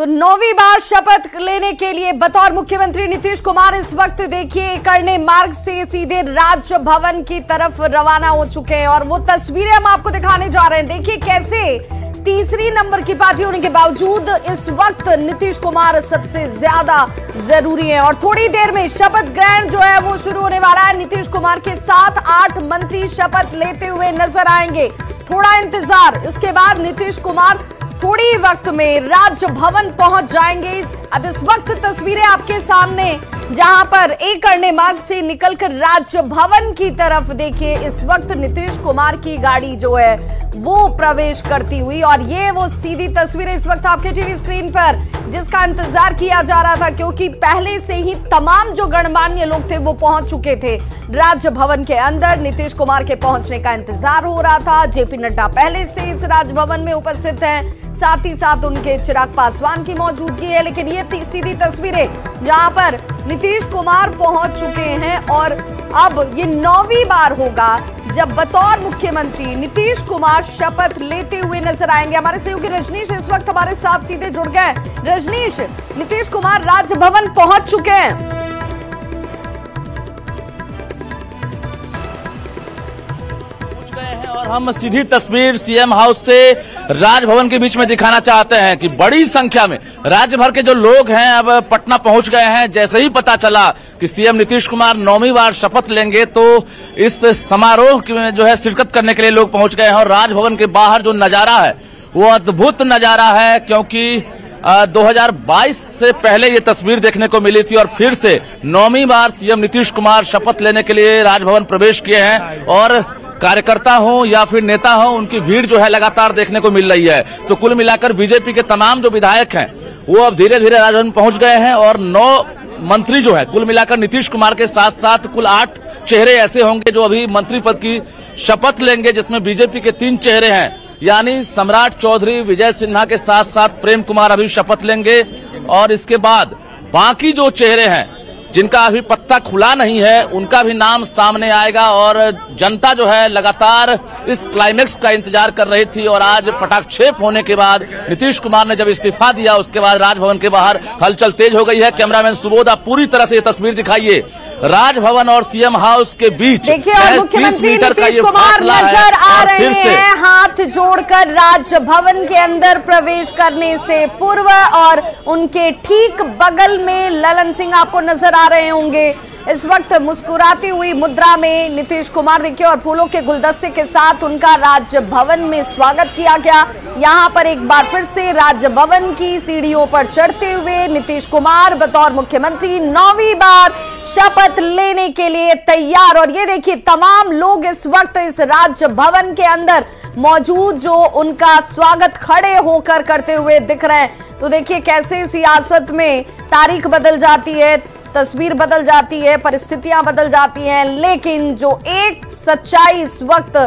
तो 9वीं बार शपथ लेने के लिए बतौर मुख्यमंत्री नीतीश कुमार इस वक्त देखिए करने मार्ग से सीधे राजभवन की तरफ रवाना हो चुके हैं और वो तस्वीरें हम आपको दिखाने जा रहे हैं। देखिए कैसे तीसरी नंबर की पार्टी होने के बावजूद इस वक्त नीतीश कुमार सबसे ज्यादा जरूरी है और थोड़ी देर में शपथ ग्रहण जो है वो शुरू होने वाला है। नीतीश कुमार के साथ 8 मंत्री शपथ लेते हुए नजर आएंगे। थोड़ा इंतजार, उसके बाद नीतीश कुमार थोड़ी वक्त में राजभवन पहुंच जाएंगे। अब इस वक्त तस्वीरें आपके सामने जहां पर एक करने मार्ग से निकलकर राजभवन की तरफ देखिए इस वक्त नीतीश कुमार की गाड़ी जो है वो प्रवेश करती हुई और ये वो सीधी तस्वीरें इस वक्त आपके टीवी स्क्रीन पर जिसका इंतजार किया जा रहा था, क्योंकि पहले से ही तमाम जो गणमान्य लोग थे वो पहुंच चुके थे राजभवन के अंदर। नीतीश कुमार के पहुंचने का इंतजार हो रहा था। जेपी नड्डा पहले से इस राजभवन में उपस्थित हैं, साथ ही साथ उनके चिराग पासवान की मौजूदगी है। लेकिन ये सीधी तस्वीरें जहां पर नीतीश कुमार पहुंच चुके हैं और अब ये 9वीं बार होगा जब बतौर मुख्यमंत्री नीतीश कुमार शपथ लेते हुए नजर आएंगे। हमारे सहयोगी रजनीश इस वक्त हमारे साथ सीधे जुड़ गए। रजनीश, नीतीश कुमार राजभवन पहुंच चुके हैं। और हम सीधी तस्वीर सीएम हाउस से राजभवन के बीच में दिखाना चाहते हैं कि बड़ी संख्या में राज्य भर के जो लोग हैं अब पटना पहुंच गए हैं। जैसे ही पता चला कि सीएम नीतीश कुमार 9वीं बार शपथ लेंगे तो इस समारोह में जो है शिरकत करने के लिए लोग पहुंच गए हैं। और राजभवन के बाहर जो नजारा है वो अद्भुत नजारा है, क्योंकि 2022 से पहले ये तस्वीर देखने को मिली थी और फिर से 9वीं बार सीएम नीतीश कुमार शपथ लेने के लिए राजभवन प्रवेश किए हैं। और कार्यकर्ता हो या फिर नेता हो, उनकी भीड़ जो है लगातार देखने को मिल रही है। तो कुल मिलाकर बीजेपी के तमाम जो विधायक हैं वो अब धीरे धीरे राजभवन पहुंच गए हैं और 9 मंत्री जो है कुल मिलाकर नीतीश कुमार के साथ साथ कुल 8 चेहरे ऐसे होंगे जो अभी मंत्री पद की शपथ लेंगे, जिसमें बीजेपी के 3 चेहरे हैं, यानी सम्राट चौधरी, विजय सिन्हा के साथ साथ प्रेम कुमार अभी शपथ लेंगे। और इसके बाद बाकी जो चेहरे हैं जिनका अभी पत्ता खुला नहीं है उनका भी नाम सामने आएगा। और जनता जो है लगातार इस क्लाइमेक्स का इंतजार कर रही थी और आज पटाक्षेप होने के बाद नीतीश कुमार ने जब इस्तीफा दिया उसके बाद राजभवन के बाहर हलचल तेज हो गई है। कैमरामैन सुबोध आप पूरी तरह से ये तस्वीर दिखाइए। राजभवन और सीएम हाउस के बीच देखिए 30 मीटर का ये फासला नजर आ रहे हैं हाथ जोड़कर राजभवन के अंदर प्रवेश करने से पूर्व, और उनके ठीक बगल में ललन सिंह आपको नजर आ रहे होंगे इस वक्त मुस्कुराती हुई मुद्रा में नीतीश कुमार देखिए और फूलों के गुलदस्ते के साथ उनका राजभवन में स्वागत किया गया। यहां पर एक बार फिर से राजभवन की सीढ़ियों पर चढ़ते हुए नीतीश कुमार बतौर मुख्यमंत्री 9वीं बार शपथ लेने के लिए तैयार। और ये देखिए तमाम लोग इस वक्त इस राजभवन के अंदर मौजूद जो उनका स्वागत खड़े होकर करते हुए दिख रहे हैं। तो देखिए कैसे सियासत में तारीख बदल जाती है, तस्वीर बदल जाती है, परिस्थितियां बदल जाती हैं, लेकिन जो एक सच्चाई इस वक्त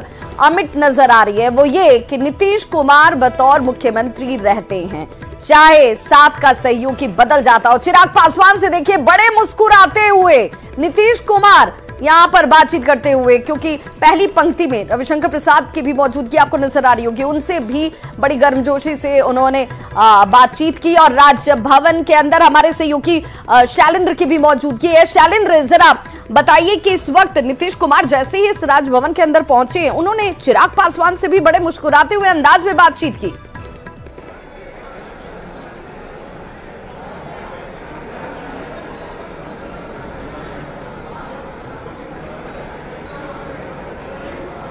अमिट नजर आ रही है वो ये कि नीतीश कुमार बतौर मुख्यमंत्री रहते हैं, चाहे साथ का सहयोगी बदल जाता हो। चिराग पासवान से देखिए बड़े मुस्कुराते हुए नीतीश कुमार यहां पर बातचीत करते हुए, क्योंकि पहली पंक्ति में रविशंकर प्रसाद की भी मौजूदगी आपको नजर आ रही होगी, उनसे भी बड़ी गर्मजोशी से उन्होंने बातचीत की। और राजभवन के अंदर हमारे सहयोगी शैलेंद्र की भी मौजूदगी है। शैलेंद्र, जरा बताइए कि इस वक्त नीतीश कुमार जैसे ही इस राजभवन के अंदर पहुंचे उन्होंने चिराग पासवान से भी बड़े मुस्कुराते हुए अंदाज में बातचीत की।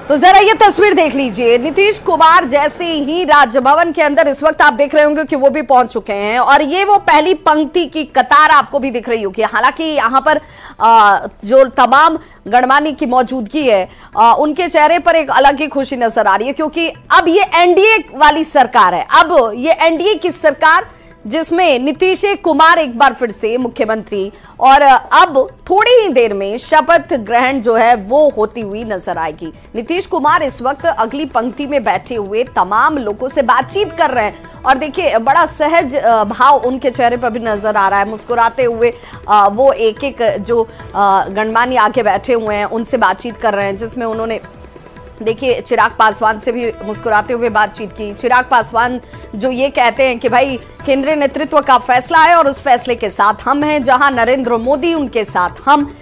तो जरा ये तस्वीर देख लीजिए, नीतीश कुमार जैसे ही राजभवन के अंदर इस वक्त आप देख रहे होंगे कि वो भी पहुंच चुके हैं और ये वो पहली पंक्ति की कतार आपको भी दिख रही होगी। हालांकि यहाँ पर जो तमाम गणमान्य की मौजूदगी है उनके चेहरे पर एक अलग ही खुशी नजर आ रही है, क्योंकि अब ये एनडीए वाली सरकार है। अब ये एनडीए की सरकार जिसमें नीतीश कुमार एक बार फिर से मुख्यमंत्री और अब थोड़ी ही देर में शपथ ग्रहण जो है वो होती हुई नजर आएगी। नीतीश कुमार इस वक्त अगली पंक्ति में बैठे हुए तमाम लोगों से बातचीत कर रहे हैं और देखिए बड़ा सहज भाव उनके चेहरे पर भी नजर आ रहा है। मुस्कुराते हुए वो एक एक जो गणमान्य आके बैठे हुए हैं उनसे बातचीत कर रहे हैं, जिसमें उन्होंने देखिए चिराग पासवान से भी मुस्कुराते हुए बातचीत की। चिराग पासवान जो ये कहते हैं कि भाई केंद्रीय नेतृत्व का फैसला है और उस फैसले के साथ हम हैं, जहां नरेंद्र मोदी उनके साथ हम।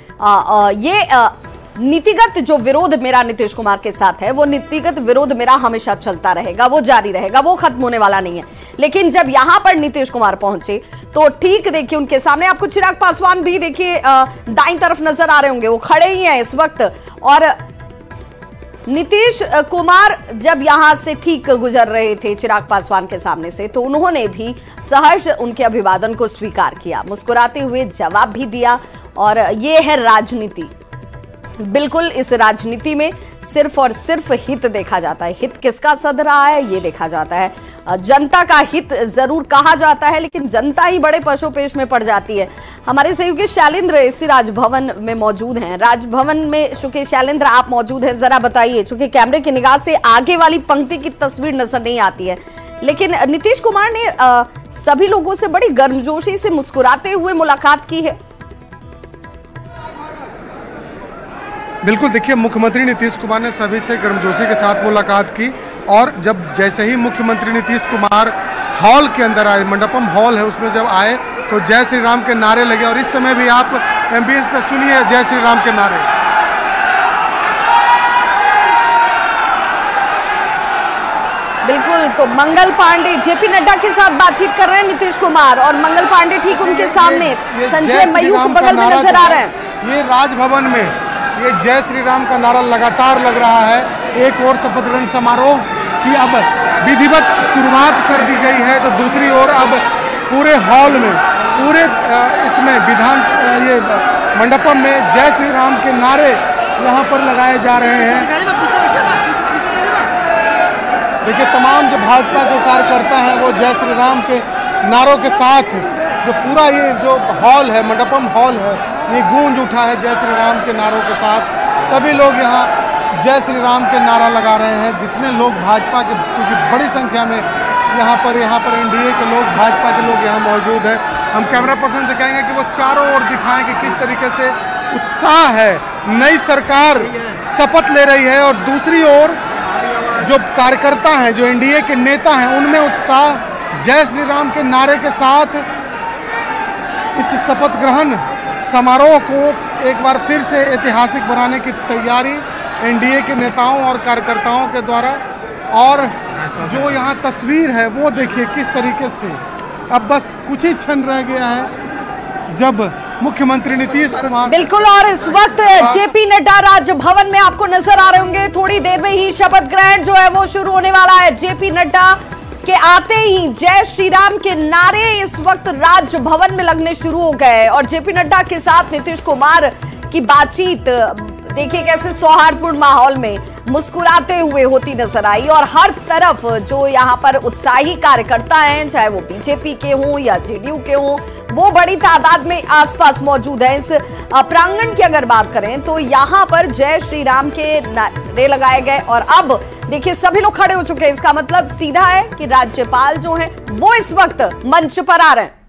नीतिगत जो विरोध मेरा नीतीश कुमार के साथ है, वो नीतिगत विरोध मेरा हमेशा चलता रहेगा, वो जारी रहेगा, वो खत्म होने वाला नहीं है। लेकिन जब यहां पर नीतीश कुमार पहुंचे तो ठीक देखिए उनके सामने आपको चिराग पासवान भी देखिए दाईं तरफ नजर आ रहे होंगे, वो खड़े ही हैं इस वक्त। और नीतीश कुमार जब यहां से ठीक गुजर रहे थे चिराग पासवान के सामने से, तो उन्होंने भी सहर्ष उनके अभिवादन को स्वीकार किया, मुस्कुराते हुए जवाब भी दिया। और ये है राजनीति। बिल्कुल इस राजनीति में सिर्फ और सिर्फ हित देखा जाता है। हित किसका सध रहा है ये देखा जाता है। जनता का हित जरूर कहा जाता है, लेकिन जनता ही बड़े पशुपेश में पड़ जाती है। हमारे सहयोगी शैलेंद्र इसी राजभवन में मौजूद हैं। राजभवन में चूंकि शैलेंद्र आप मौजूद हैं, जरा बताइए, चूंकि कैमरे की निगाह से आगे वाली पंक्ति की तस्वीर नजर नहीं आती है, लेकिन नीतीश कुमार ने सभी लोगों से बड़ी गर्मजोशी से मुस्कुराते हुए मुलाकात की है। बिल्कुल, देखिए मुख्यमंत्री नीतीश कुमार ने सभी से गर्मजोशी के साथ मुलाकात की। और जब जैसे ही मुख्यमंत्री नीतीश कुमार हॉल के अंदर आए, मंडपम हॉल है उसमें जब आए, तो जय श्री राम के नारे लगे। और इस समय भी आप एम्बियंस पे सुनिए जय श्री राम के नारे। बिल्कुल, तो मंगल पांडे जेपी नड्डा के साथ बातचीत कर रहे हैं नीतीश कुमार, और मंगल पांडे ठीक उनके सामने संजय मयूख बगल में नजर आ रहे हैं। ये राजभवन में ये जय श्री राम का नारा लगातार लग रहा है। एक और शपथ ग्रहण समारोह की अब विधिवत शुरुआत कर दी गई है, तो दूसरी ओर अब पूरे हॉल में, पूरे इसमें विधान ये मंडपम में जय श्री राम के नारे यहाँ पर लगाए जा रहे हैं। देखिए तमाम जो भाजपा के कार्यकर्ता हैं वो जय श्री राम के नारों के साथ जो पूरा ये जो हॉल है, मंडपम हॉल है, ये गूंज उठा है जय श्री राम के नारों के साथ। सभी लोग यहाँ जय श्री राम के नारा लगा रहे हैं। जितने लोग भाजपा के, क्योंकि बड़ी संख्या में यहाँ पर एनडीए के लोग, भाजपा के लोग यहाँ मौजूद हैं। हम कैमरा पर्सन से कहेंगे कि वो चारों ओर दिखाएं कि किस तरीके से उत्साह है। नई सरकार शपथ ले रही है और दूसरी ओर जो कार्यकर्ता हैं, जो एनडीए के नेता हैं, उनमें उत्साह जय श्री राम के नारे के साथ इस शपथ ग्रहण समारोह को एक बार फिर से ऐतिहासिक बनाने की तैयारी एनडीए के नेताओं और कार्यकर्ताओं के द्वारा। और जो यहाँ तस्वीर है वो देखिए किस तरीके से अब बस कुछ ही क्षण रह गया है जब मुख्यमंत्री नीतीश कुमार। बिल्कुल, और इस वक्त जेपी नड्डा राजभवन में आपको नजर आ रहे होंगे। थोड़ी देर में ही शपथ ग्रहण जो है वो शुरू होने वाला है। जेपी नड्डा के आते ही जय श्री राम के नारे इस वक्त राजभवन में लगने शुरू हो गए, और जेपी नड्डा के साथ नीतीश कुमार की बातचीत देखिए कैसे सौहार्दपूर्ण माहौल में मुस्कुराते हुए होती नजर आई। और हर तरफ जो यहाँ पर उत्साही कार्यकर्ता हैं, चाहे वो बीजेपी के हों या जेडीयू के हों, वो बड़ी तादाद में आसपास मौजूद है। इस प्रांगण की अगर बात करें तो यहाँ पर जय श्री राम के नारे लगाए गए, और अब देखिए सभी लोग खड़े हो चुके हैं। इसका मतलब सीधा है कि राज्यपाल जो हैं वो इस वक्त मंच पर आ रहे हैं।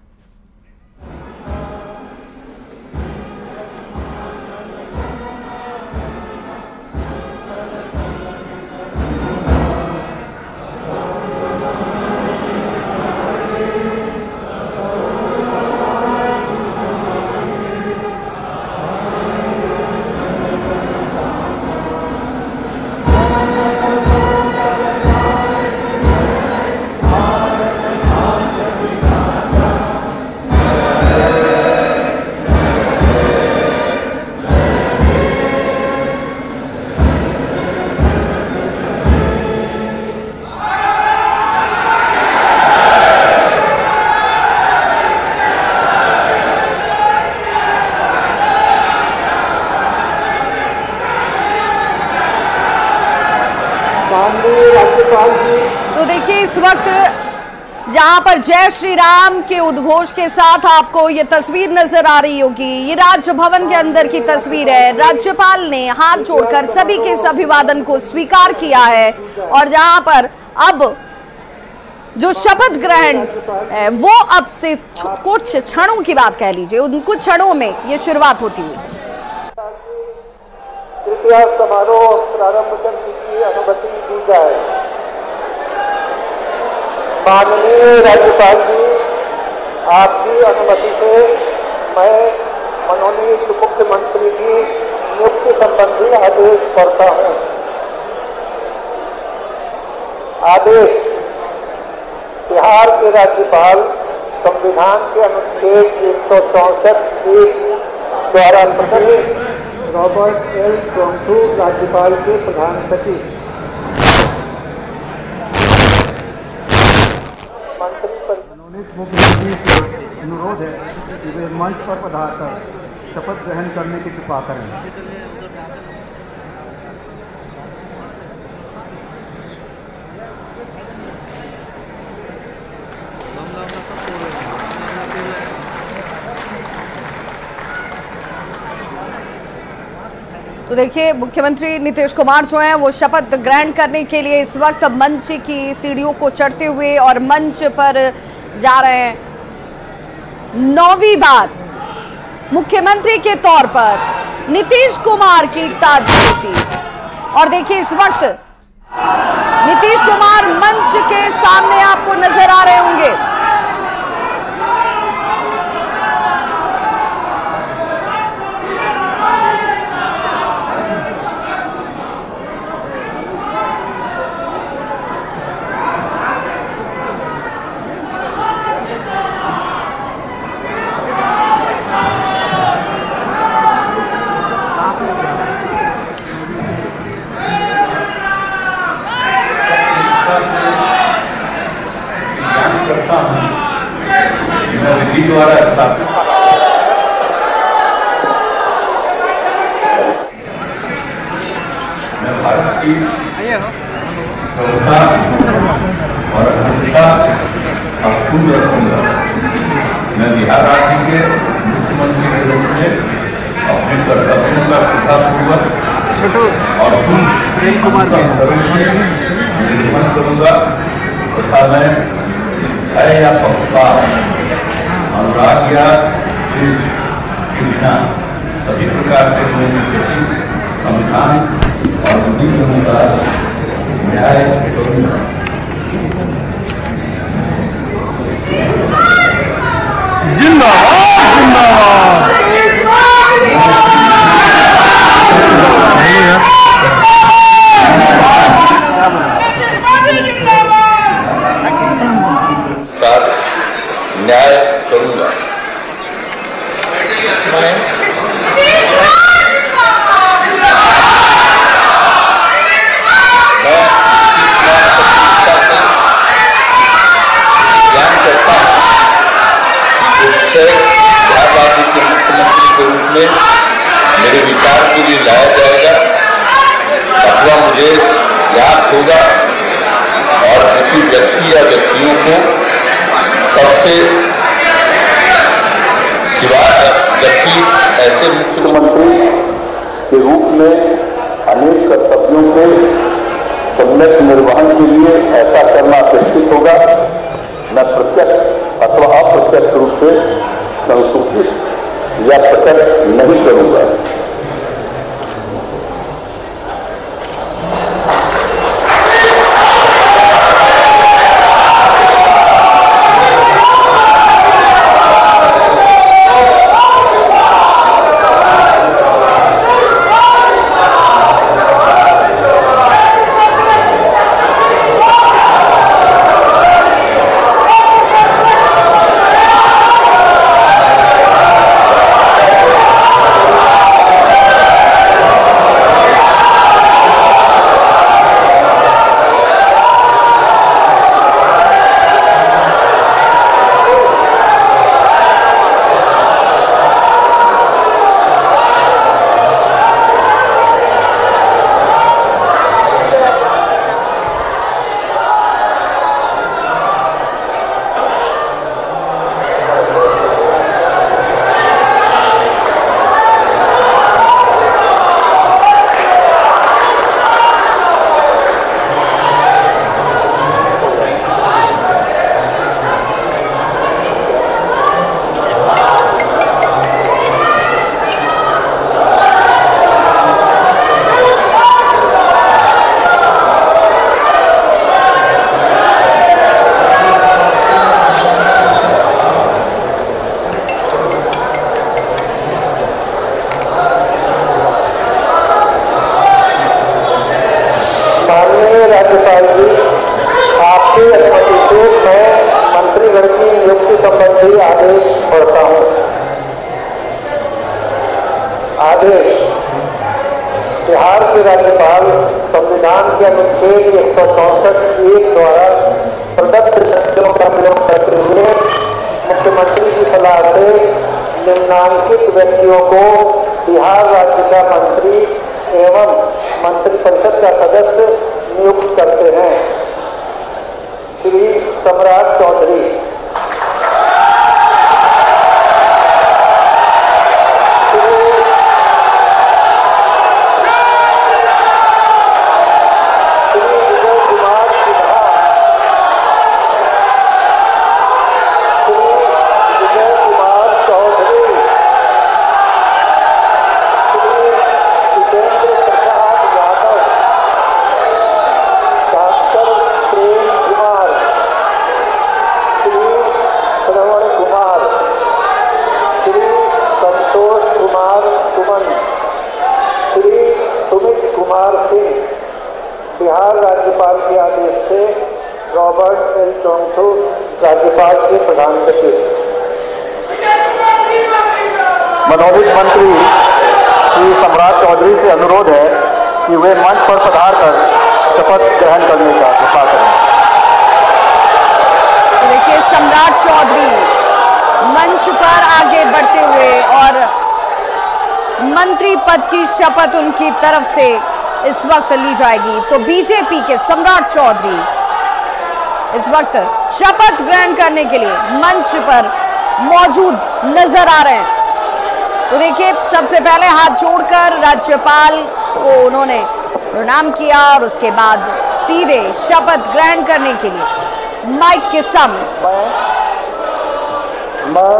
तो देखिए इस वक्त जहां पर जय श्री राम के उद्घोष के साथ आपको ये तस्वीर नजर आ रही होगी, ये राजभवन के अंदर की तस्वीर है। राज्यपाल ने हाथ जोड़कर सभी के इस अभिवादन को स्वीकार किया है, और जहां पर अब जो शपथ ग्रहण है वो अब से कुछ क्षणों की बात कह लीजिए, उन कुछ क्षणों में ये शुरुआत होती हुई। कृपया समारोह प्रारंभ कर दीजिए। की अनुमति दी जाए। माननीय राज्यपाल जी, आपकी अनुमति से मैं मनोनीत मुख्यमंत्री की नियुक्ति संबंधी आदेश पढ़ता हूँ। आदेश। बिहार के राज्यपाल संविधान के अनुच्छेद 164 द्वारा प्रकटित रॉबर्ट एल टोंटू राज्यपाल के प्रधान सचिव। मनोनीत मुख्यमंत्री से अनुरोध है कि वे मंच पर पधारकर शपथ ग्रहण करने की कृपा करें। तो देखिए, मुख्यमंत्री नीतीश कुमार जो हैं वो शपथ ग्रहण करने के लिए इस वक्त मंच की सीढ़ियों को चढ़ते हुए और मंच पर जा रहे हैं। 9वीं बार मुख्यमंत्री के तौर पर नीतीश कुमार की ताजपोशी। और देखिए, इस वक्त नीतीश कुमार मंच के सामने आपको नजर आ रहे होंगे। द्वारा स्थापित मैं भारत की व्यवस्था और अखंडता अक्षुण्ण रखूंगा। मैं बिहार राज्य के मुख्यमंत्री के रूप में अपने कर्तव्यों का श्रद्धापूर्वक और प्रेम कुमार निर्वहन करूंगा तथा मैं है या पक्षपात, अनुराग या देश के बिना सभी प्रकार के संविधान और विधि के अनुसार न्याय करूंगा। जिंदाबाद जिंदाबाद। न्याय करूंगा। ज्ञान करता हूँ कि मुझसे बिहार राज्य के मुख्यमंत्री के रूप में मेरे विचार के लिए लाया जाएगा अथवा मुझे याद होगा और किसी व्यक्ति या व्यक्तियों को तब से सिवाय, जबकि ऐसे मुख्यमंत्री के रूप में अनेक कर्तव्यों के सम्यक निर्वहन के लिए ऐसा करना अपेक्षित होगा। मैं प्रत्यक्ष अथवा अप्रत्यक्ष रूप से संसूचित या प्रकट नहीं करूंगा। राज्यपाल संविधान के अनुच्छेद 164(1) द्वारा प्रदत्त शक्तियों का प्रयोग करते हुए मुख्यमंत्री की सलाह से निम्नांकित व्यक्तियों को बिहार राज्य का मंत्री एवं मंत्रिपरिषद का सदस्य नियुक्त करते हैं। श्री सम्राट चौधरी, बिहार राज्यपाल के आदेश से रॉबर्ट एल टोंगटो राज्यपाल के प्रधान सचिव। मनोनीत मंत्री श्री सम्राट चौधरी से अनुरोध है कि वे मंच पर पधार कर शपथ ग्रहण करने का कृपा करें। तो देखिए सम्राट चौधरी मंच पर आगे बढ़ते हुए और मंत्री पद की शपथ उनकी तरफ से इस वक्त ली जाएगी। तो बीजेपी के सम्राट चौधरी इस वक्त शपथ ग्रहण करने के लिए मंच पर मौजूद नजर आ रहे हैं। तो देखिए सबसे पहले हाथ जोड़कर राज्यपाल को उन्होंने प्रणाम किया और उसके बाद सीधे शपथ ग्रहण करने के लिए माइक के सामने मैं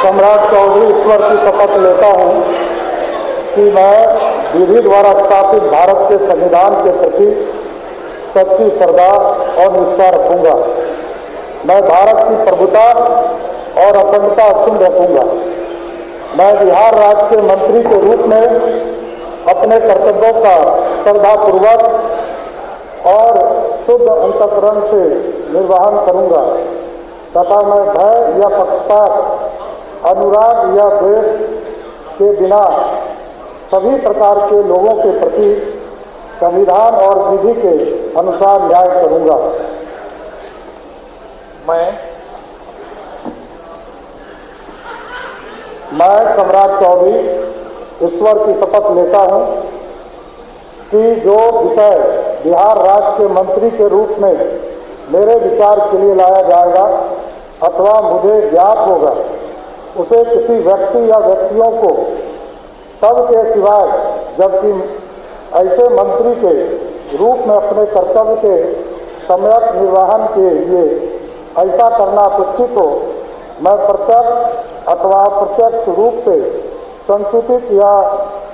सम्राट चौधरी ईश्वर की शपथ लेता हूं कि मैं विधि द्वारा स्थापित भारत के संविधान के प्रति सच्ची श्रद्धा और निष्ठा रखूंगा। मैं भारत की प्रभुता और अखंडता अक्षुण्ण रखूंगा। मैं बिहार राज्य के मंत्री के रूप में अपने कर्तव्यों का श्रद्धापूर्वक और शुद्ध अंतःकरण से निर्वहन करूंगा तथा मैं भय या पक्षपात, अनुराग या द्वेष के बिना सभी प्रकार के लोगों के प्रति संविधान और विधि के अनुसार न्याय करूंगा। मैं सम्राट चौधरी ईश्वर की शपथ लेता हूं कि जो विषय बिहार राज्य के मंत्री के रूप में मेरे विचार के लिए लाया जाएगा अथवा मुझे ज्ञात होगा उसे किसी व्यक्ति या व्यक्तियों को सबके सिवाय, जबकि ऐसे मंत्री के रूप में अपने कर्तव्य के सम्यक निर्वहन के लिए ऐसा करना उचित हो, मैं प्रत्यक्ष अथवा अप्रत्यक्ष रूप से संसूचित या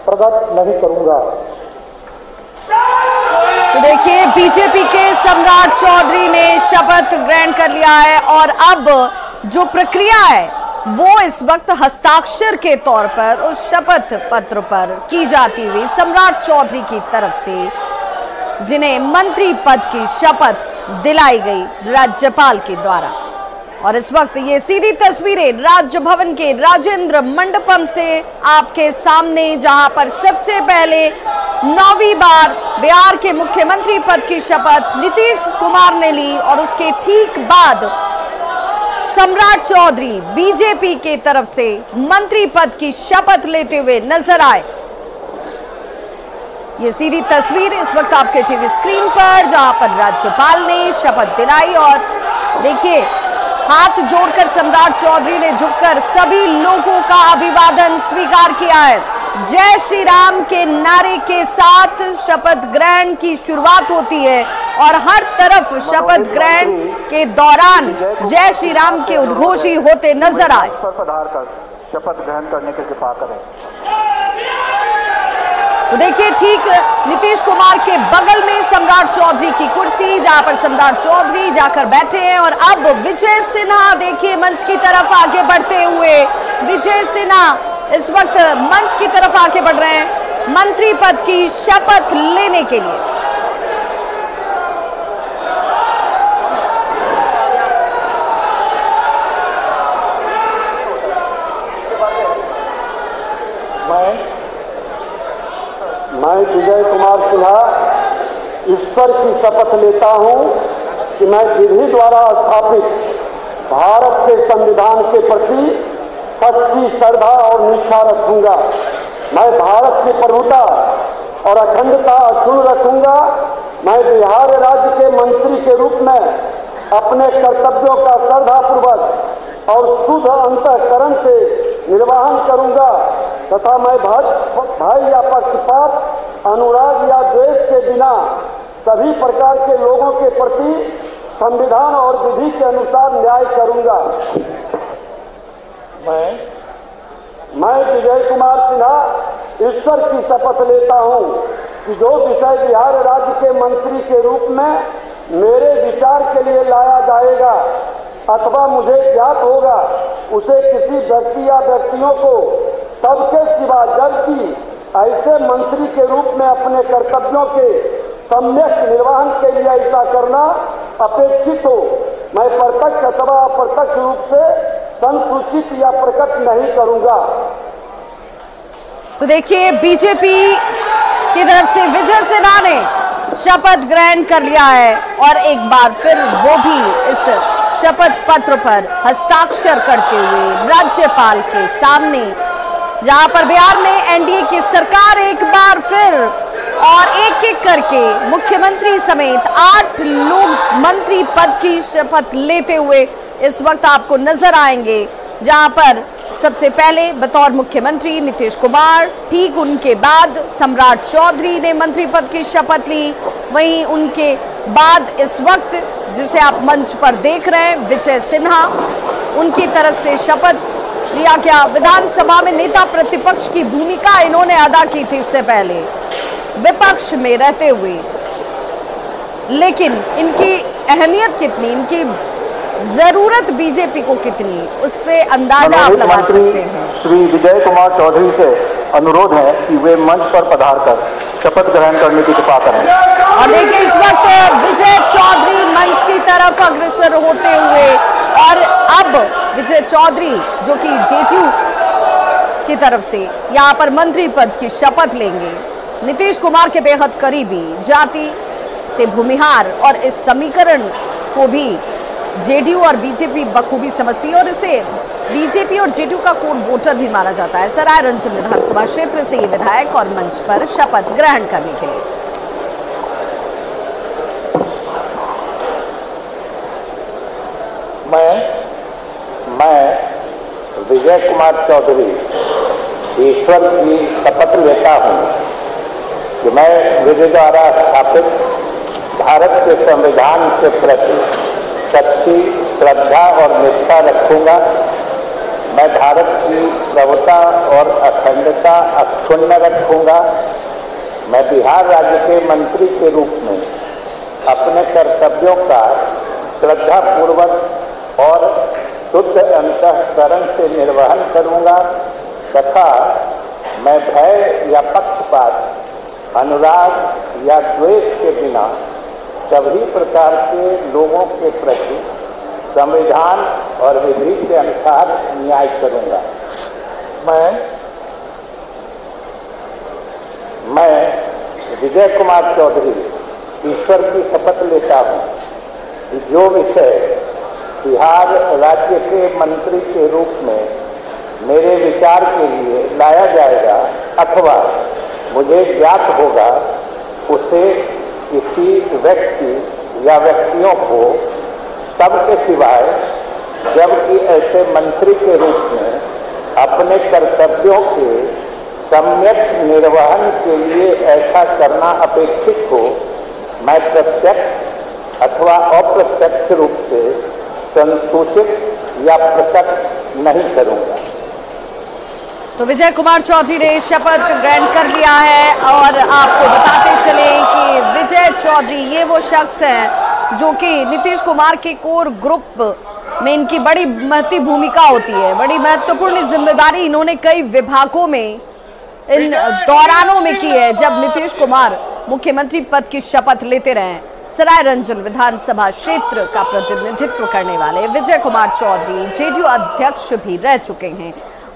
प्रकट नहीं करूंगा। तो देखिए बीजेपी के सम्राट चौधरी ने शपथ ग्रहण कर लिया है और अब जो प्रक्रिया है वो इस वक्त हस्ताक्षर के तौर पर उस शपथ पत्र पर की जाती हुई सम्राट चौधरी की तरफ से जिन्हें मंत्री पद की शपथ दिलाई गई राज्यपाल के द्वारा। और इस वक्त ये सीधी तस्वीरें राजभवन के राजेंद्र मंडपम से आपके सामने, जहां पर सबसे पहले 9वीं बार बिहार के मुख्यमंत्री पद की शपथ नीतीश कुमार ने ली और उसके ठीक बाद सम्राट चौधरी बीजेपी के तरफ से मंत्री पद की शपथ लेते हुए नजर आए। ये सीधी तस्वीर इस वक्त आपके टीवी स्क्रीन पर, जहां पर राज्यपाल ने शपथ दिलाई और देखिए हाथ जोड़कर सम्राट चौधरी ने झुककर सभी लोगों का अभिवादन स्वीकार किया है। जय श्री राम के नारे के साथ शपथ ग्रहण की शुरुआत होती है और हर तरफ शपथ ग्रहण के दौरान जय श्री राम के उद्घोष ही होते नजर आए। पधार कर शपथ ग्रहण करने की कृपा करें। तो देखिए ठीक नीतीश कुमार के बगल में सम्राट चौधरी की कुर्सी, जहां पर सम्राट चौधरी जाकर बैठे हैं और अब विजय सिन्हा देखिए मंच की तरफ आगे बढ़ते हुए, विजय सिन्हा इस वक्त मंच की तरफ आगे बढ़ रहे हैं मंत्री पद की शपथ लेने के लिए। मैं सिन्हा ईश्वर की शपथ लेता हूं कि मैं विधि द्वारा स्थापित भारत के संविधान के प्रति सच्ची श्रद्धा और निष्ठा रखूंगा। मैं भारत की प्रभुता और अखंडता अक्षुण्ण रखूंगा। मैं बिहार राज्य के मंत्री के रूप में अपने कर्तव्यों का श्रद्धापूर्वक और शुद्ध अंतःकरण से निर्वहन करूंगा तथा मैं भय या पक्षपात, अनुराग या द्वेष के बिना सभी प्रकार के लोगों के प्रति संविधान और विधि के अनुसार न्याय करूंगा। मैं विजय कुमार सिन्हा ईश्वर की शपथ लेता हूं कि जो विषय बिहार राज्य के मंत्री के रूप में मेरे विचार के लिए लाया जाएगा अथवा मुझे ज्ञात होगा उसे किसी व्यक्ति या व्यक्तियों को सबके सिवा जब की ऐसे मंत्री के रूप में अपने कर्तव्यों के सम्यक निर्वहन के लिए ऐसा करना अपेक्षित हो, मैं प्रत्यक्ष अथवा अप्रत्यक्ष रूप से संसूचित या प्रकट नहीं करूंगा। तो देखिए, बीजेपी की तरफ से विजय सिन्हा ने शपथ ग्रहण कर लिया है और एक बार फिर वो भी इस शपथ पत्र पर हस्ताक्षर करते हुए राज्यपाल के सामने, जहां पर बिहार में एनडीए की सरकार एक बार फिर और एक एक करके मुख्यमंत्री समेत 8 लोग मंत्री पद की शपथ लेते हुए इस वक्त आपको नजर आएंगे। जहां पर सबसे पहले बतौर मुख्यमंत्री नीतीश कुमार, ठीक उनके बाद सम्राट चौधरी ने मंत्री पद की शपथ ली। वहीं उनके बाद इस वक्त जिसे आप मंच पर देख रहे हैं, विजय सिन्हा, उनकी तरफ से शपथ लिया गया। विधानसभा में नेता प्रतिपक्ष की भूमिका इन्होंने अदा की थी इससे पहले विपक्ष में रहते हुए, लेकिन इनकी अहमियत कितनी, इनकी जरूरत बीजेपी को कितनी, उससे अंदाजा आप लगा सकते हैं। श्री विजय कुमार चौधरी से अनुरोध है कि वे मंच पर पधार कर शपथ ग्रहण करने की कृपा करें। और देखिए, इस वक्त विजय चौधरी मंच की तरफ अग्रसर होते हुए, और अब विजय चौधरी जो कि जेडीयू की तरफ से यहाँ पर मंत्री पद की शपथ लेंगे। नीतीश कुमार के बेहद करीबी, जाति से भूमिहार, और इस समीकरण को भी जेडीयू और बीजेपी बखूबी समझती है और इसे बीजेपी और जेडीयू का कोर वोटर भी माना जाता है। सरायरंजन विधानसभा क्षेत्र से ये विधायक और मंच पर शपथ ग्रहण करने के लिए। मैं विजय कुमार चौधरी ईश्वर की शपथ लेता हूं कि मैं विधि द्वारा स्थापित भारत के संविधान के प्रति सच्ची श्रद्धा और निष्ठा रखूंगा। मैं भारत की प्रभुता और अखंडता अक्षुण्ण रखूंगा। मैं बिहार राज्य के मंत्री के रूप में अपने कर्तव्यों का श्रद्धापूर्वक और शुद्ध अंतःकरण से निर्वहन करूंगा तथा मैं भय या पक्षपात, अनुराग या द्वेष के बिना सभी प्रकार के लोगों के प्रति संविधान और विधि के अनुसार न्याय करूंगा। मैं विजय कुमार चौधरी ईश्वर की शपथ लेता हूं कि जो विषय बिहार राज्य के मंत्री के रूप में मेरे विचार के लिए लाया जाएगा अथवा मुझे ज्ञात होगा उसे किसी व्यक्ति या व्यक्तियों को सबके सिवाय जबकि ऐसे मंत्री के रूप में अपने कर्तव्यों के सम्यक निर्वहन के लिए ऐसा करना अपेक्षित हो, मैं प्रत्यक्ष अथवा अप्रत्यक्ष रूप से संसूचित या प्रकट नहीं करूंगा। तो विजय कुमार चौधरी ने शपथ ग्रहण कर लिया है और आपको बताते चले कि विजय चौधरी ये वो शख्स हैं जो कि नीतीश कुमार के कोर ग्रुप में इनकी बड़ी महत्वपूर्ण भूमिका होती है, बड़ी महत्वपूर्ण जिम्मेदारी इन्होंने कई विभागों में इन दौरानों में की है जब नीतीश कुमार मुख्यमंत्री पद की शपथ लेते रहे। सरायरंजन विधानसभा क्षेत्र का प्रतिनिधित्व करने वाले विजय कुमार चौधरी जेडीयू अध्यक्ष भी रह चुके हैं,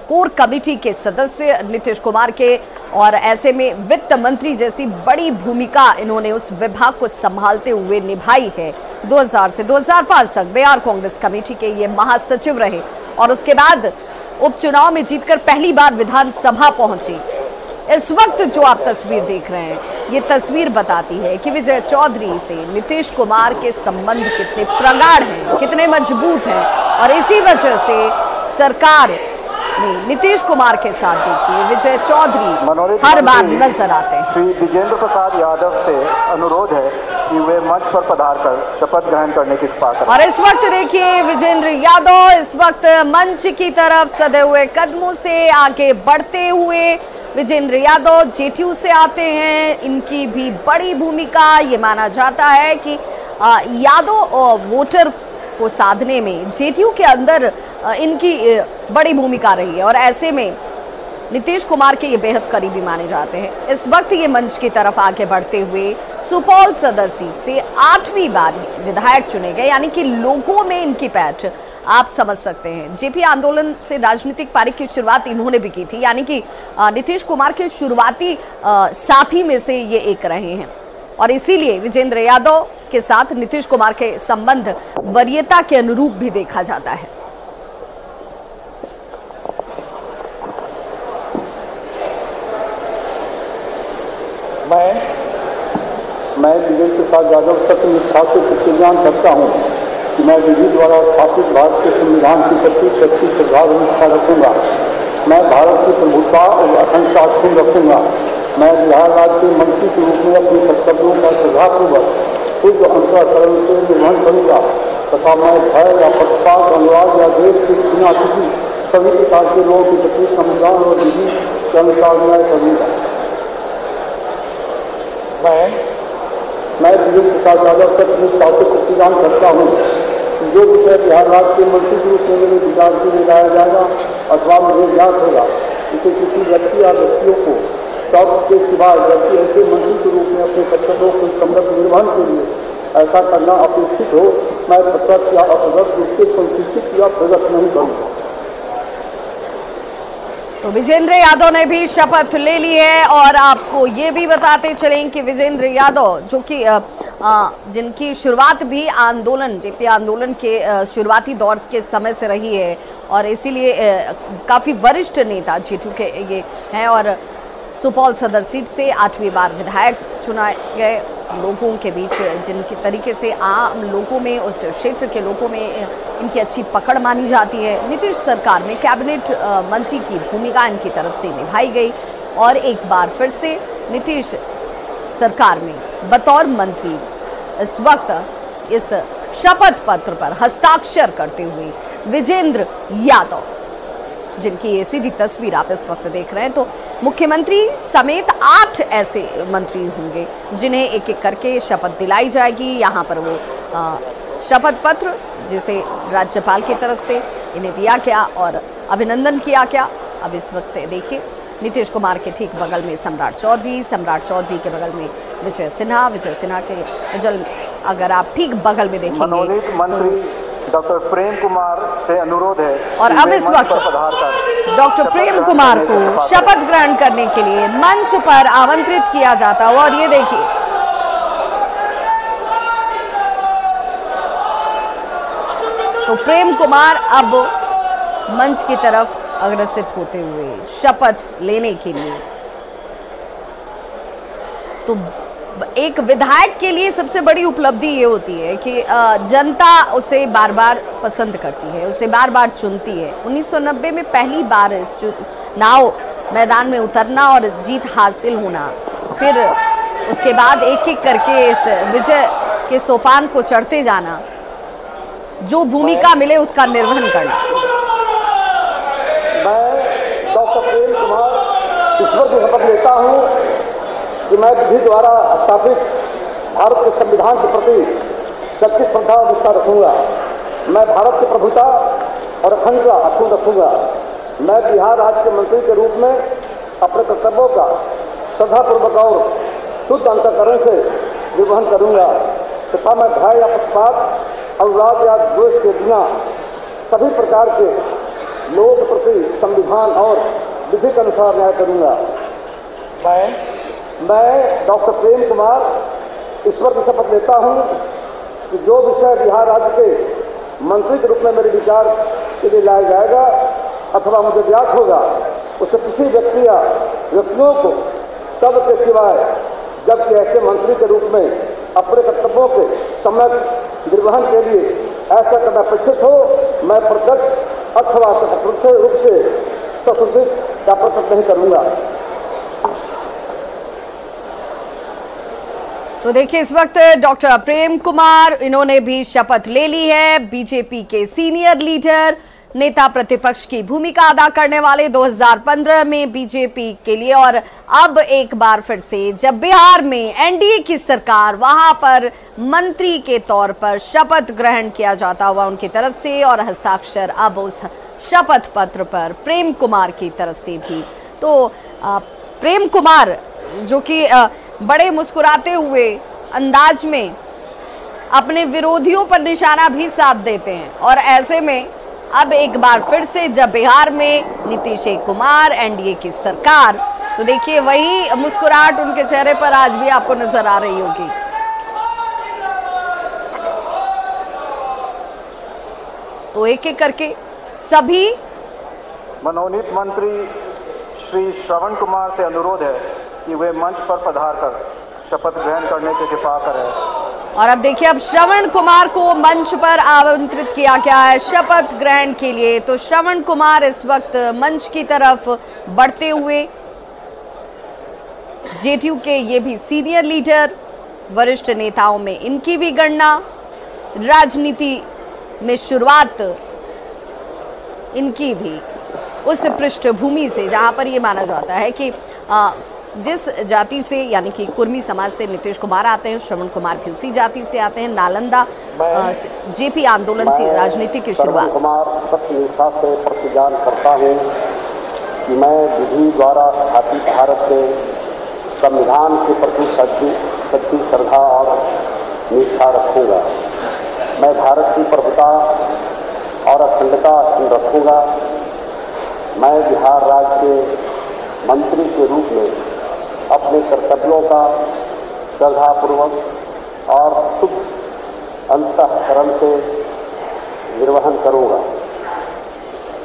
कोर कमेटी के सदस्य नीतीश कुमार के और ऐसे में वित्त मंत्री जैसी बड़ी भूमिका इन्होंने उस विभाग को संभालते हुए निभाई है। 2000 से 2005 तक बिहार कांग्रेस कमेटी के ये महासचिव रहे और उसके बाद उपचुनाव में जीतकर पहली बार विधानसभा पहुंचे। इस वक्त जो आप तस्वीर देख रहे हैं, ये तस्वीर बताती है कि विजय चौधरी से नीतीश कुमार के संबंध कितने प्रगाढ़ हैं, कितने मजबूत हैं और इसी वजह से सरकार में नीतीश कुमार के साथ देखिए विजय चौधरी हर बार नजर आते हैं। श्री विजेंद्र प्रसाद यादव से अनुरोध है कि वे मंच पर पधारकर शपथ ग्रहण करने की इच्छा करें। और इस वक्त देखिए विजेंद्र यादव इस वक्त मंच की तरफ सधे हुए कदमों से आगे बढ़ते हुए विजेंद्र यादव जेटीयू से आते हैं। इनकी भी बड़ी भूमिका, ये माना जाता है कि यादव वोटर को साधने में जेटीयू के अंदर इनकी बड़ी भूमिका रही है और ऐसे में नीतीश कुमार के ये बेहद करीबी माने जाते हैं। इस वक्त ये मंच की तरफ आगे बढ़ते हुए सुपौल सदर सीट से 8वीं बार विधायक चुने गए, यानी कि लोगों में इनकी पैठ आप समझ सकते हैं। जेपी आंदोलन से राजनीतिक पारी की शुरुआत इन्होंने भी की थी, यानी कि नीतीश कुमार के शुरुआती साथी में से ये एक रहे हैं और इसीलिए विजेंद्र यादव के साथ नीतीश कुमार के संबंध वरीयता के अनुरूप भी देखा जाता है। मैं विजेंद्र प्रसाद यादव सत्य निष्ठा से प्रतिज्ञा करता हूँ कि मैं विधि द्वारा स्थापित भारत के संविधान के प्रति सच्ची श्रद्धा और निष्ठा रखूंगा। मैं भारत की प्रभुता और अखंडता अक्षुण्ण रखूंगा। मैं बिहार राज्य के मंत्री के रूप में अपने कर्तव्यों का श्रद्धापूर्वक शुद्ध अंतःकरण से निर्वहन करूंगा तथा मैं भय या पक्षपात, अनुराग या देश के बिना किसी सभी प्रकार के लोगों के प्रति संविधान और विधि के अनुसार न्याय करूंगा। मैं विजेंद्र प्रसाद यादव सत्य निष्ठा से प्रतिज्ञा करता हूँ कि जो विषय बिहार राज्य के मंत्री के रूप में मेरे विचार के लिए लाया जाएगा अथवा मुझे ज्ञात होगा, इसे किसी व्यक्ति या व्यक्तियों को सब के सिवाय व्यक्ति ऐसे मंत्री के रूप में अपने कर्तव्यों के समृद्ध निर्वहन के लिए ऐसा करना अपेक्षित हो, मैं प्रत्यक्ष या अप्रत्यक्ष रूप से संसूचित या प्रेरित नहीं करूँगा। तो विजेंद्र यादव ने भी शपथ ले ली है और आपको ये भी बताते चलें कि विजेंद्र यादव जो कि जिनकी शुरुआत भी आंदोलन जेपी आंदोलन के शुरुआती दौर के समय से रही है और इसीलिए काफ़ी वरिष्ठ नेता जेटीयू के ये हैं और सुपौल सदर सीट से 8वीं बार विधायक चुनाए गए। लोगों के बीच जिनकी तरीके से आम लोगों में, उस क्षेत्र के लोगों में इनकी अच्छी पकड़ मानी जाती है। नीतीश सरकार में कैबिनेट मंत्री की भूमिका इनकी तरफ से निभाई गई और एक बार फिर से नीतीश सरकार में बतौर मंत्री इस वक्त इस शपथ पत्र पर हस्ताक्षर करते हुए विजेंद्र यादव, जिनकी ये सीधी तस्वीर आप इस वक्त देख रहे हैं, तो मुख्यमंत्री समेत 8 ऐसे मंत्री होंगे जिन्हें एक एक करके शपथ दिलाई जाएगी। यहाँ पर वो शपथ पत्र जिसे राज्यपाल की तरफ से इन्हें दिया गया और अभिनंदन किया गया। अब इस वक्त देखिए नीतीश कुमार के ठीक बगल में सम्राट चौधरी के बगल में विजय सिन्हा के बगल अगर आप ठीक बगल में देखेंगे मनोनीत मंत्री डॉक्टर प्रेम कुमार से अनुरोध है और अब इस वक्त डॉक्टर प्रेम कुमार को शपथ ग्रहण करने के लिए मंच पर आमंत्रित किया जाता हुआ और ये देखिए तो प्रेम कुमार अब मंच की तरफ अग्रसित होते हुए शपथ लेने के लिए। तो एक विधायक के लिए सबसे बड़ी उपलब्धि ये होती है कि जनता उसे बार बार पसंद करती है, उसे बार बार चुनती है। 1990 में पहली बार चुनाव मैदान में उतरना और जीत हासिल होना, फिर उसके बाद एक एक करके इस विजय के सोपान को चढ़ते जाना, जो भूमिका मिले उसका निर्वहन करना। मैं डॉक्टर प्रेम कुमार ईश्वर की शपथ लेता हूँ कि मैं विधि द्वारा स्थापित भारत के संविधान के प्रति सच्ची श्रद्धा और निष्ठा रखूंगा। मैं भारत की प्रभुता और अखंडता अक्षुण्ण रखूंगा। मैं बिहार राज्य के मंत्री के रूप में अपने कर्तव्यों का श्रद्धापूर्वक और शुद्ध अंतःकरण से निर्वहन करूंगा तथा मैं भय या पक्षपात, अनुराग या द्वेष के बिना सभी प्रकार के लोगों के प्रति संविधान और विधि के अनुसार न्याय करूंगा। मैं डॉक्टर प्रेम कुमार ईश्वर की शपथ लेता हूं कि जो विषय बिहार राज्य के मंत्री के रूप में मेरे विचार के लिए लाया जाएगा अथवा मुझे ज्ञात होगा, उससे किसी व्यक्ति या व्यक्तियों को तब के सिवाय जबकि ऐसे मंत्री के रूप में अपने कर्तव्यों के समय निर्वहन के लिए ऐसा करना अपेक्षित हो, मैं प्रत्यक्ष अथवा अप्रत्यक्ष रूप से सशुद्धित का प्रकट नहीं करूंगा। तो देखिए, इस वक्त डॉक्टर प्रेम कुमार, इन्होंने भी शपथ ले ली है। बीजेपी के सीनियर लीडर, नेता प्रतिपक्ष की भूमिका अदा करने वाले 2015 में बीजेपी के लिए, और अब एक बार फिर से जब बिहार में एनडीए की सरकार, वहां पर मंत्री के तौर पर शपथ ग्रहण किया जाता हुआ उनकी तरफ से, और हस्ताक्षर अब उस शपथ पत्र पर प्रेम कुमार की तरफ से भी। तो प्रेम कुमार जो कि बड़े मुस्कुराते हुए अंदाज में अपने विरोधियों पर निशाना भी साध देते हैं, और ऐसे में अब एक बार फिर से जब बिहार में नीतीश कुमार, एनडीए की सरकार, तो देखिए वही मुस्कुराहट उनके चेहरे पर आज भी आपको नजर आ रही होगी। तो एक एक करके सभी मनोनीत मंत्री श्री श्रवण कुमार से अनुरोध है कि वे मंच पर पधार कर शपथ ग्रहण करने की कृपा करें। और अब देखिए, अब श्रवण कुमार को मंच पर आमंत्रित किया गया है शपथ ग्रहण के लिए। तो श्रवण कुमार इस वक्त मंच की तरफ बढ़ते हुए, जेडीयू के ये भी सीनियर लीडर, वरिष्ठ नेताओं में इनकी भी गणना, राजनीति में शुरुआत इनकी भी उस पृष्ठभूमि से जहां पर यह माना जाता है कि जिस जाति से, यानी कि कुर्मी समाज से नीतीश कुमार आते हैं, श्रवण कुमार भी उसी जाति से आते हैं। नालंदा जेपी आंदोलन से राजनीति की शुरुआत। कुमार सत्यनिष्ठा से प्रतिज्ञान करता हूं कि मैं विधि द्वारा स्थापित भारत के संविधान के प्रति सच्ची श्रद्धा और निष्ठा रखूंगा। मैं भारत की प्रभुता और अखंडता रखूंगा। मैं बिहार राज्य के मंत्री के रूप में अपने कर्तव्यों का श्रद्धापूर्वक और शुद्ध अंतःकरण से निर्वहन करूंगा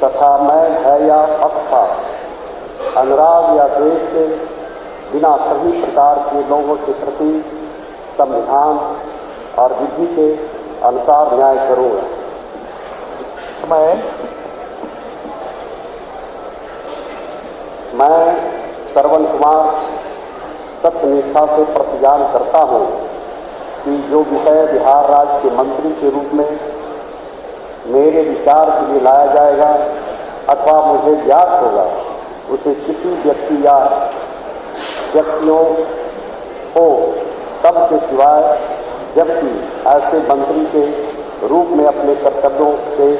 तथा मैं भय या आस्था, अनुराग या द्वेष से बिना सभी प्रकार के लोगों के प्रति संविधान और विधि के अनुसार न्याय करूंगा। मैं श्रवण कुमार सत्यनिष्ठा से प्रतिज्ञान करता हूं कि जो विषय बिहार राज्य के मंत्री के रूप में मेरे विचार के लिए लाया जाएगा अथवा मुझे ज्ञात होगा, उसे किसी व्यक्ति या व्यक्तियों को तब के सिवाय जबकि ऐसे मंत्री के रूप में अपने कर्तव्यों के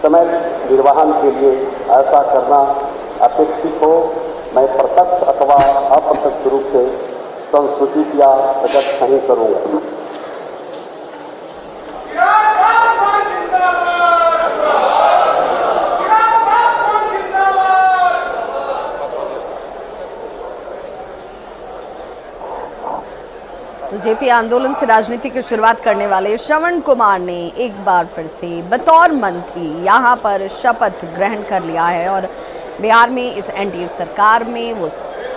समय निर्वहन के लिए ऐसा करना अपेक्षित हो, मैं प्रत्यक्ष अथवा अप्रत्यक्ष रूप से संसूचित या प्रकट नहीं करूंगा। तो जेपी आंदोलन से राजनीति की शुरुआत करने वाले श्रवण कुमार ने एक बार फिर से बतौर मंत्री यहां पर शपथ ग्रहण कर लिया है, और बिहार में इस एनडीए सरकार में वो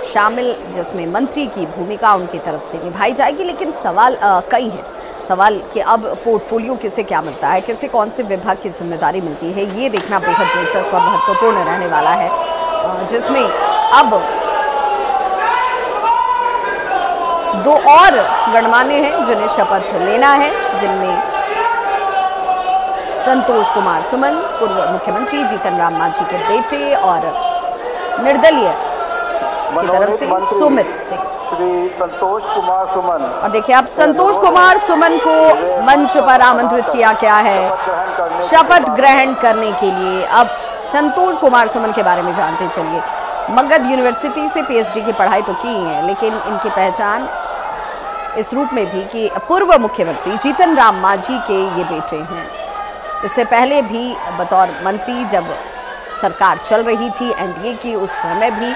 शामिल, जिसमें मंत्री की भूमिका उनकी तरफ से निभाई जाएगी। लेकिन सवाल कई हैं। सवाल कि अब पोर्टफोलियो किसे क्या मिलता है, किसे कौन से विभाग की जिम्मेदारी मिलती है, ये देखना बेहद दिलचस्प और महत्वपूर्ण रहने वाला है, जिसमें अब दो और गणमान्य हैं जिन्हें शपथ लेना है, जिनमें संतोष कुमार सुमन, पूर्व मुख्यमंत्री जीतन राम मांझी के बेटे, और निर्दलीय की तरफ से सुमित सिंह। श्री संतोष कुमार सुमन। और देखिए, अब संतोष कुमार सुमन को मंच पर आमंत्रित किया गया है शपथ ग्रहण करने के लिए। अब संतोष कुमार सुमन के बारे में जानते चलिए। मगध यूनिवर्सिटी से पीएचडी की पढ़ाई तो की है, लेकिन इनकी पहचान इस रूप में भी कि पूर्व मुख्यमंत्री जीतन राम मांझी के ये बेटे हैं। इससे पहले भी बतौर मंत्री जब सरकार चल रही थी एनडीए की, उस समय भी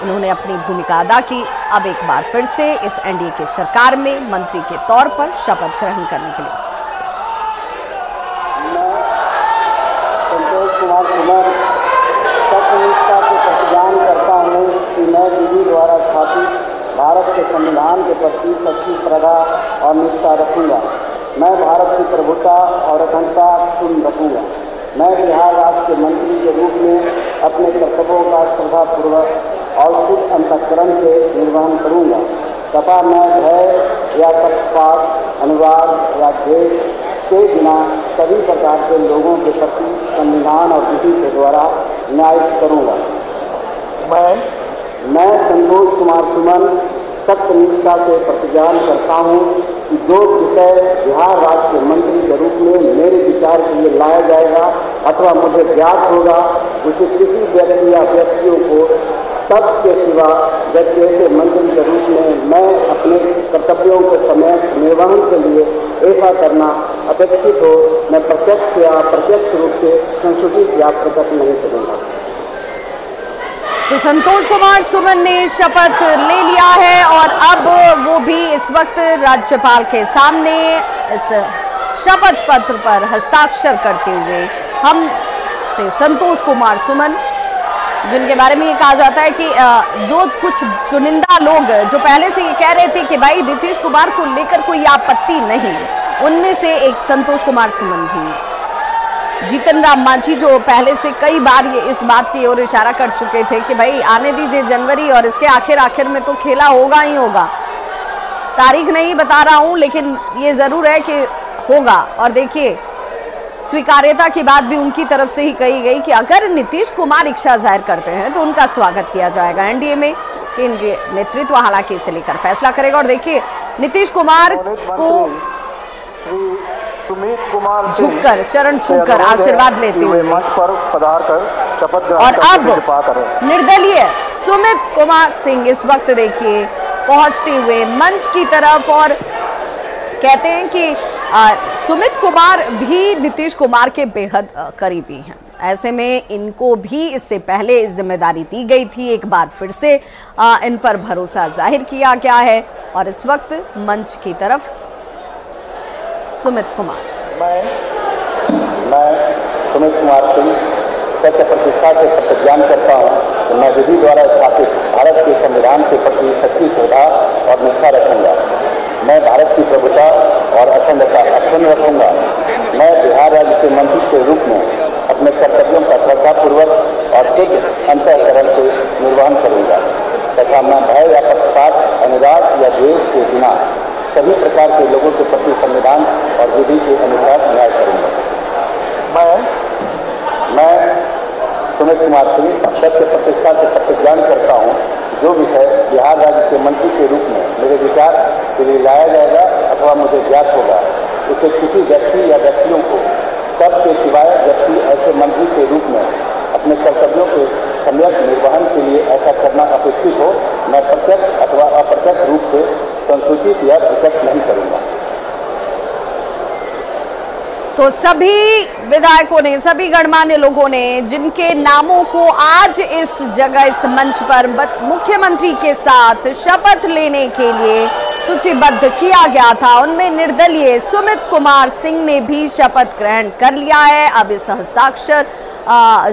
उन्होंने अपनी भूमिका अदा की। अब एक बार फिर से इस एनडीए की सरकार में मंत्री के तौर पर शपथ ग्रहण करने के लिए संतोष कुमार सुमन सत्यनिष्ठा से प्रतिज्ञान करता हूँ कि मैं विधि द्वारा स्थापित भारत के संविधान के प्रति सच्ची श्रद्धा और निष्ठा रखूंगा। मैं भारत की प्रभुता और अखंडता सुन रखूंगा। मैं बिहार राज्य के मंत्री के रूप में अपने कर्तव्यों का श्रद्धापूर्वक और शुद्ध अंतःकरण से निर्वहन करूंगा तथा मैं भय या पक्षपात, अनुराग या द्वेष के बिना सभी प्रकार के लोगों के प्रति संविधान और विधि के द्वारा न्याय करूंगा। मैं संतोष कुमार सुमन सत्यनिष्ठा से प्रतिज्ञान करता हूं कि जो विषय बिहार राज्य के मंत्री के रूप में मेरे विचार के लिए लाया जाएगा अथवा मुझे ज्ञात होगा उसे किसी व्यक्ति या व्यक्तियों को सबके सिवा व्यक्ति ऐसे मंत्री के रूप में मैं अपने कर्तव्यों के समय निर्वहन के लिए ऐसा करना अपेक्षित हो मैं प्रत्यक्ष या अप्रत्यक्ष रूप से संशोधित या प्रकट नहीं करूँगा। तो संतोष कुमार सुमन ने शपथ ले लिया है और अब वो भी इस वक्त राज्यपाल के सामने इस शपथ पत्र पर हस्ताक्षर करते हुए हम से संतोष कुमार सुमन, जिनके बारे में ये कहा जाता है कि जो कुछ चुनिंदा लोग जो पहले से ये कह रहे थे कि भाई नीतीश कुमार को लेकर कोई आपत्ति नहीं, उनमें से एक संतोष कुमार सुमन भी। जीतन राम मांझी जो पहले से कई बार ये इस बात की ओर इशारा कर चुके थे कि भाई आने दीजिए जनवरी और इसके आखिर में तो खेला होगा ही होगा। तारीख नहीं बता रहा हूं लेकिन ये जरूर है कि होगा। और देखिए स्वीकार्यता की बात भी उनकी तरफ से ही कही गई कि अगर नीतीश कुमार इच्छा जाहिर करते हैं तो उनका स्वागत किया जाएगा। एनडीए में केंद्रीय नेतृत्व हालांकि इसे लेकर फैसला करेगा। और देखिए नीतीश कुमार को सुमित कुमार झुककर चरण छूकर आशीर्वाद लेते हुए मंच पर पधार कर शपथ ग्रहण और अब निर्दलीय सुमित कुमार सिंह इस वक्त देखिए पहुंचते हुए मंच की तरफ और कहते हैं कि सुमित कुमार भी नीतीश कुमार के बेहद करीबी हैं। ऐसे में इनको भी इससे पहले जिम्मेदारी दी गई थी। एक बार फिर से इन पर भरोसा जाहिर किया गया है और इस वक्त मंच की तरफ सुमित कुमार। मैं सुमित कुमार सिंह सत्य प्रतिष्ठा से प्रतिज्ञान करता हूँ कि मैं विधि द्वारा स्थापित भारत के संविधान के प्रति सच्ची श्रद्धा और निष्ठा रखूंगा। मैं भारत की प्रभुता और अखंडता अक्षुण्ण रखूंगा। मैं बिहार राज्य के मंत्री के रूप में अपने कर्तव्यों का श्रद्धापूर्वक और शुद्ध अंतःकरण से निर्वहन करूंगा तथा मैं भय या पक्षपात, अनुराग या द्वेष के बिना सभी प्रकार के लोगों के प्रति संविधान और विधि के अनुसार न्याय करूंगा। मैं सुमित कुमार सिंह सत्य प्रतिष्ठा से प्रतिज्ञान करता हूं जो विषय बिहार राज्य के मंत्री के रूप में मेरे विचार के लिए लाया जाएगा अथवा मुझे ज्ञात होगा उसे किसी व्यक्ति या व्यक्तियों को सबके सिवाय व्यक्ति ऐसे मंत्री के रूप में अपने कर्तव्यों के सम्यक निर्वहन के लिए ऐसा करना अपेक्षित हो मैं प्रत्यक्ष अथवा अप्रत्यक्ष रूप से संसूचित या प्रकट नहीं करूंगा। तो सभी विधायकों ने, सभी गणमान्य लोगों ने जिनके नामों को आज इस जगह इस मंच पर मुख्यमंत्री के साथ शपथ लेने के लिए सूचीबद्ध किया गया था, उनमें निर्दलीय सुमित कुमार सिंह ने भी शपथ ग्रहण कर लिया है। अब इस हस्ताक्षर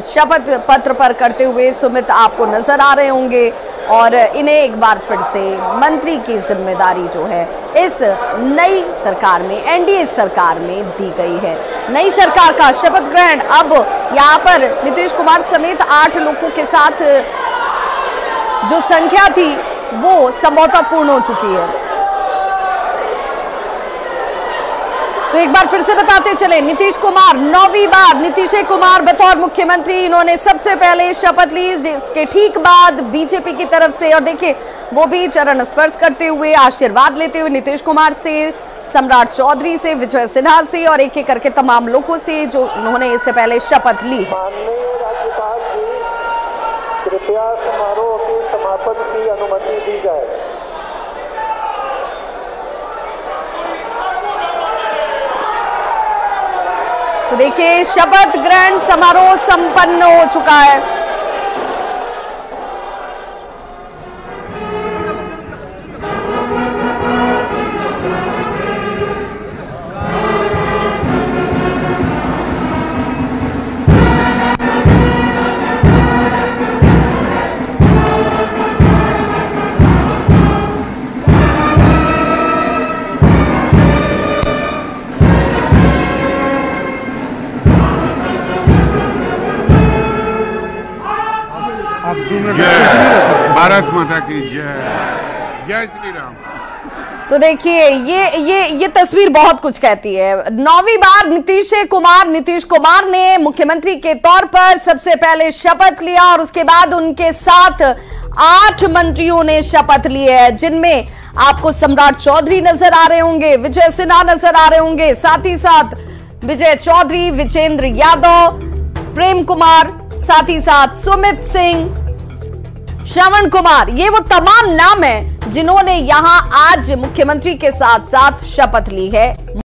शपथ पत्र पर करते हुए सुमित आपको नजर आ रहे होंगे और इन्हें एक बार फिर से मंत्री की जिम्मेदारी जो है इस नई सरकार में, एनडीए सरकार में दी गई है। नई सरकार का शपथ ग्रहण अब यहाँ पर नीतीश कुमार समेत 8 लोगों के साथ जो संख्या थी वो संभवतः पूर्ण हो चुकी है। तो एक बार फिर से बताते चले, नीतीश कुमार 9वीं बार नीतीश कुमार बतौर मुख्यमंत्री इन्होंने सबसे पहले शपथ ली, जिसके ठीक बाद बीजेपी की तरफ से, और देखिए वो भी चरण स्पर्श करते हुए आशीर्वाद लेते हुए नीतीश कुमार से, सम्राट चौधरी से, विजय सिन्हा से और एक एक करके तमाम लोगों से जो उन्होंने इससे पहले शपथ ली है। माननीय राज्यपाल जी, कृपया समारोह के समापन की अनुमति दी जाए। तो देखिए शपथ ग्रहण समारोह संपन्न हो चुका है। जय भारत माता की जय। जय श्री राम। तो देखिए ये तस्वीर बहुत कुछ कहती है। 9वीं बार नीतीश कुमार ने मुख्यमंत्री के तौर पर सबसे पहले शपथ लिया और उसके बाद उनके साथ 8 मंत्रियों ने शपथ ली है, जिनमें आपको सम्राट चौधरी नजर आ रहे होंगे, विजय सिन्हा नजर आ रहे होंगे, साथ ही साथ विजय चौधरी, विजेंद्र यादव, प्रेम कुमार, साथ ही साथ सुमित सिंह, श्रवण कुमार। ये वो तमाम नाम हैं जिन्होंने यहां आज मुख्यमंत्री के साथ साथ शपथ ली है।